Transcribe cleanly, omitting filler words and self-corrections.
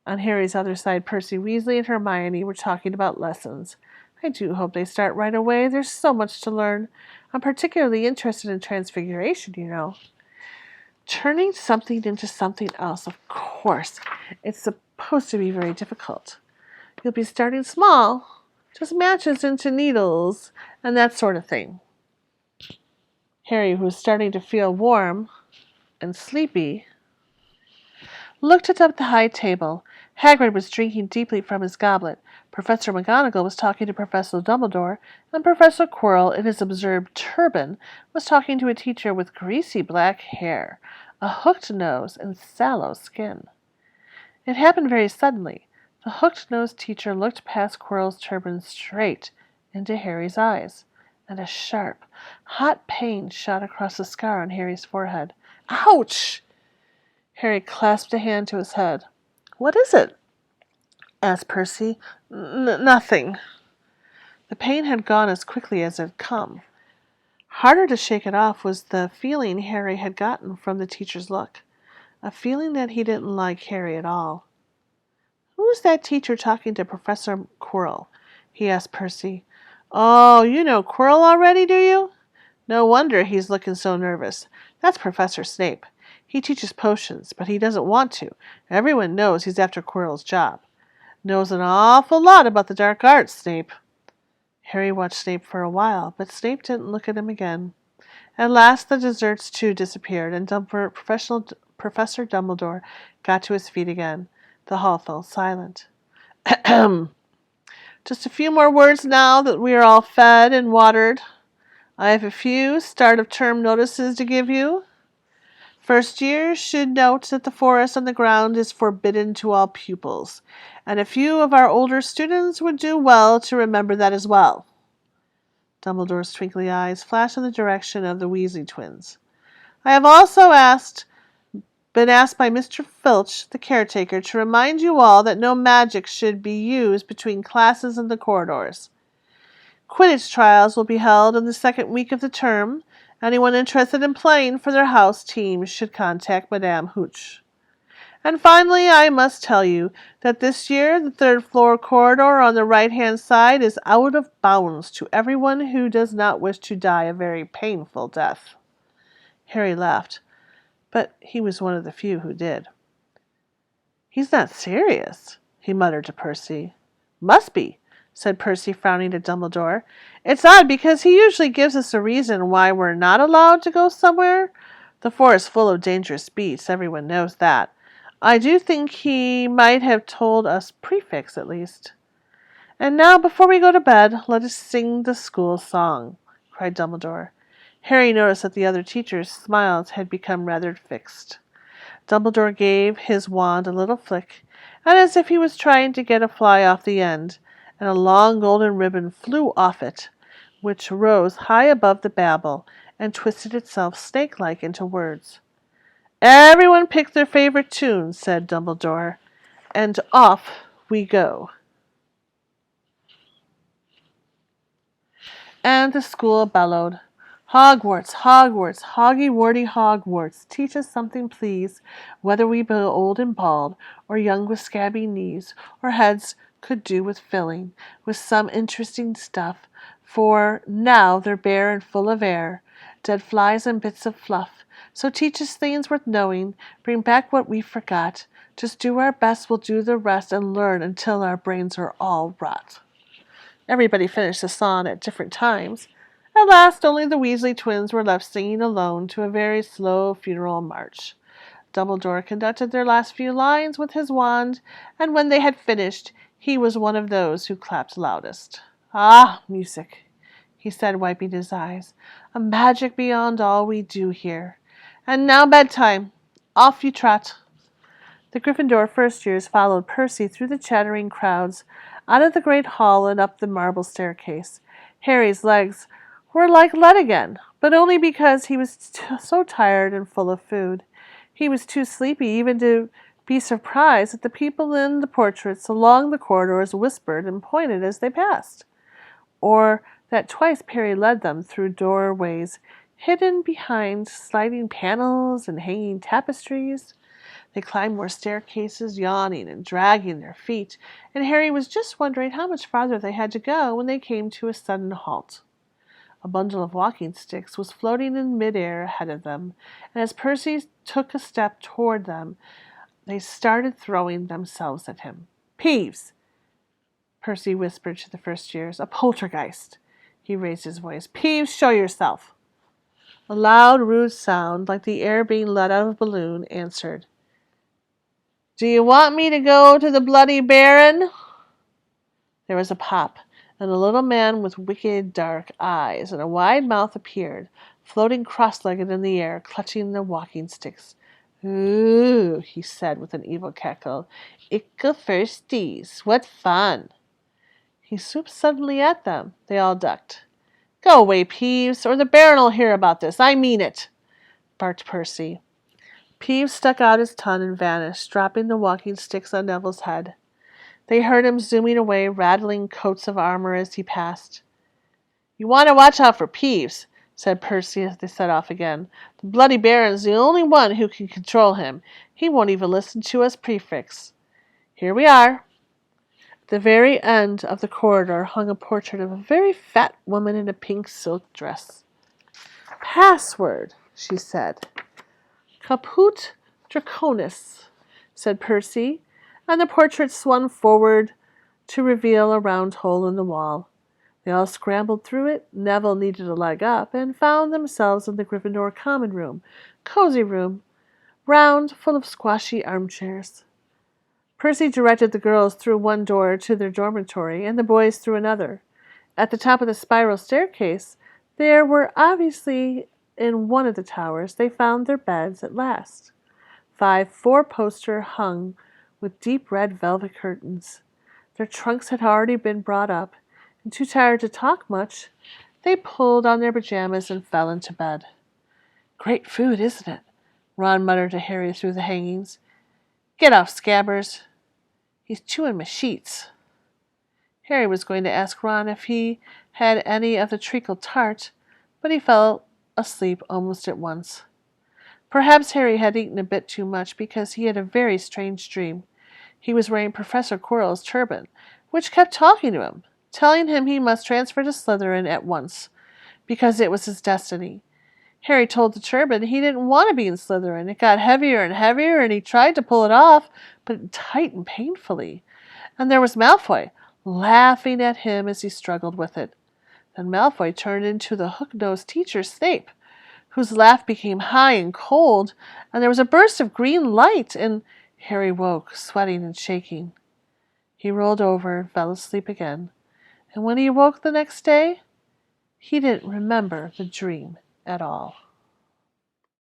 On Harry's other side, Percy Weasley and Hermione were talking about lessons. I do hope they start right away. There's so much to learn. I'm particularly interested in transfiguration, you know. Turning something into something else, of course. It's supposed to be very difficult. You'll be starting small, just matches into needles and that sort of thing. Harry, who was starting to feel warm and sleepy, looked up the high table. Hagrid was drinking deeply from his goblet. Professor McGonagall was talking to Professor Dumbledore, and Professor Quirrell, in his absurd turban, was talking to a teacher with greasy black hair, a hooked nose, and sallow skin. It happened very suddenly. The hooked-nosed teacher looked past Quirrell's turban straight into Harry's eyes, and a sharp, hot pain shot across the scar on Harry's forehead. Ouch! Harry clasped a hand to his head. What is it? Asked Percy. Nothing. The pain had gone as quickly as it had come. Harder to shake it off was the feeling Harry had gotten from the teacher's look, a feeling that he didn't like Harry at all. Who's that teacher talking to Professor Quirrell? He asked Percy. Oh, you know Quirrell already, do you? No wonder he's looking so nervous. That's Professor Snape. He teaches potions, but he doesn't want to. Everyone knows he's after Quirrell's job. Knows an awful lot about the dark arts, Snape. Harry watched Snape for a while, but Snape didn't look at him again. At last the desserts too disappeared, and Professor Dumbledore got to his feet again. The hall fell silent. Ahem. Just a few more words now that we are all fed and watered. I have a few start-of-term notices to give you. First years should note that the forest on the ground is forbidden to all pupils, and a few of our older students would do well to remember that as well. Dumbledore's twinkly eyes flashed in the direction of the Weasley twins. I have also been asked by Mr. Filch, the caretaker, to remind you all that no magic should be used between classes in the corridors. Quidditch trials will be held in the second week of the term. Anyone interested in playing for their house team should contact Madame Hooch. And finally, I must tell you that this year the third-floor corridor on the right-hand side is out of bounds to everyone who does not wish to die a very painful death. Harry laughed, but he was one of the few who did. He's not serious, he muttered to Percy. Must be, said Percy, frowning at Dumbledore. It's odd, because he usually gives us a reason why we're not allowed to go somewhere. The forest's full of dangerous beasts, everyone knows that. I do think he might have told us prefix, at least. And now, before we go to bed, let us sing the school song, cried Dumbledore. Harry noticed that the other teachers' smiles had become rather fixed. Dumbledore gave his wand a little flick, and as if he was trying to get a fly off the end, and a long golden ribbon flew off it, which rose high above the babel and twisted itself snake-like into words. Everyone pick their favorite tune, said Dumbledore, and off we go. And the school bellowed, Hogwarts, Hogwarts, hoggy-wordy Hogwarts, teach us something, please, whether we be old and bald, or young with scabby knees, or heads could do with filling, with some interesting stuff, for now they're bare and full of air, dead flies and bits of fluff. So teach us things worth knowing, bring back what we forgot, just do our best, we'll do the rest, and learn until our brains are all rot. Everybody finished the song at different times. At last, only the Weasley twins were left singing alone to a very slow funeral march. Dumbledore conducted their last few lines with his wand, and when they had finished, he was one of those who clapped loudest. Ah, music, he said, wiping his eyes, a magic beyond all we do here. And now bedtime. Off you trot. The Gryffindor first-years followed Percy through the chattering crowds, out of the great hall and up the marble staircase. Harry's legs were like lead again, but only because he was so tired and full of food. He was too sleepy even to be surprised that the people in the portraits along the corridors whispered and pointed as they passed, or that twice Perry led them through doorways hidden behind sliding panels and hanging tapestries. They climbed more staircases, yawning and dragging their feet, and Harry was just wondering how much farther they had to go when they came to a sudden halt. A bundle of walking sticks was floating in midair ahead of them, and as Percy took a step toward them, they started throwing themselves at him. "Peeves!" Percy whispered to the first years. "A poltergeist." He raised his voice. "Peeves, show yourself." A loud, rude sound, like the air being let out of a balloon, answered. "Do you want me to go to the Bloody Baron?" There was a pop, and a little man with wicked dark eyes and a wide mouth appeared, floating cross-legged in the air, clutching the walking sticks. "Ooh," he said with an evil cackle. "Ickle firsties. What fun!" He swooped suddenly at them. They all ducked. "Go away, Peeves, or the Baron'll hear about this. I mean it," barked Percy. Peeves stuck out his tongue and vanished, dropping the walking sticks on Neville's head. They heard him zooming away, rattling coats of armor as he passed. "You want to watch out for Peeves," said Percy as they set off again. "The Bloody Baron's the only one who can control him. He won't even listen to us prefects. Here we are." At the very end of the corridor hung a portrait of a very fat woman in a pink silk dress. "Password," she said. "Caput Draconis," said Percy, and the portrait swung forward to reveal a round hole in the wall. They all scrambled through it. Neville needed a leg up, and found themselves in the Gryffindor common room, cozy room, round, full of squashy armchairs. Percy directed the girls through one door to their dormitory, and the boys through another. At the top of the spiral staircase, there were obviously in one of the towers, they found their beds at last. 5 four-poster hung with deep red velvet curtains. Their trunks had already been brought up, and too tired to talk much, they pulled on their pajamas and fell into bed. "Great food, isn't it?" Ron muttered to Harry through the hangings. "Get off, Scabbers. He's chewing my sheets." Harry was going to ask Ron if he had any of the treacle tart, but he fell asleep almost at once. Perhaps Harry had eaten a bit too much because he had a very strange dream. He was wearing Professor Quirrell's turban, which kept talking to him, telling him he must transfer to Slytherin at once, because it was his destiny. Harry told the turban he didn't want to be in Slytherin. It got heavier and heavier, and he tried to pull it off, but it tightened painfully. And there was Malfoy, laughing at him as he struggled with it. Then Malfoy turned into the hook-nosed teacher, Snape, whose laugh became high and cold, and there was a burst of green light, and Harry woke, sweating and shaking. He rolled over and fell asleep again, and when he awoke the next day, he didn't remember the dream at all.